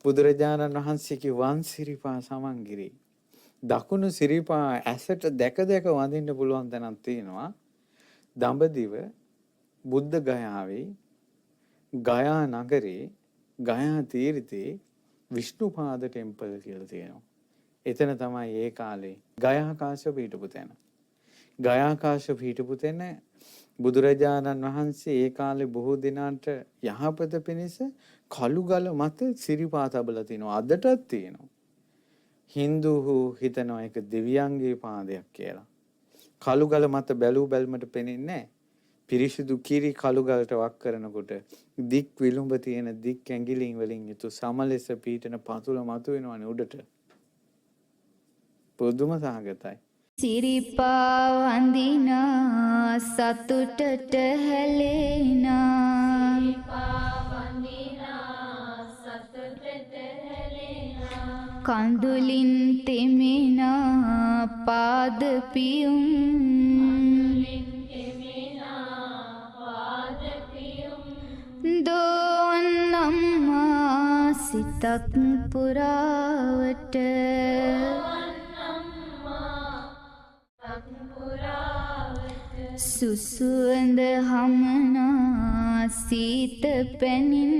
බුදුරජාණන් වහන්සේගේ වම් සිරිපා සමන්ගිරි. දකුණු සිරිපා ඇසට දැක දැක වඳින්න පුළුවන් තැනක් තියෙනවා. දඹදිව බුද්ධ ගයාවේ ගයා නගරේ ගයා තීර්ථේ විෂ්ණුපාද ටෙම්පල් කියලා තියෙනවා. එතන තමයි ඒ කාලේ ගයාකාශ හිටපු තැන. ගයාකාශ හිටපු තැන බුදුරජාණන් වහන්සේ ඒ කාලේ බොහෝ දිනාන්ට යහපත පිණිස කළුගල මත සිරිපා තබලා තිනවා. අදටත් තියෙනවා. හින්දුහු හිතනවා ඒක දෙවියන්ගේ පාදයක් කියලා. කළුගල මත බැලූ බැල්මට පෙනෙන්නේ නැහැ. පිරිසිදු කිරි කළුගලට වක් කරනකොට දික් විලුඹ තියෙන දික් ඇඟිලින් වලින් යුතු සමලෙස පීඨන පතුල මතු වෙනවනේ උඩට. පුදුම සහගතයි. සිරිපා වඳිනා සතුටට හැලෙනා කඳුලින් තෙමෙනා පාද පියුම් දෝන්නම්මා සිතක් පුරාවට සුසුවඳ හමනා සීත පැනින්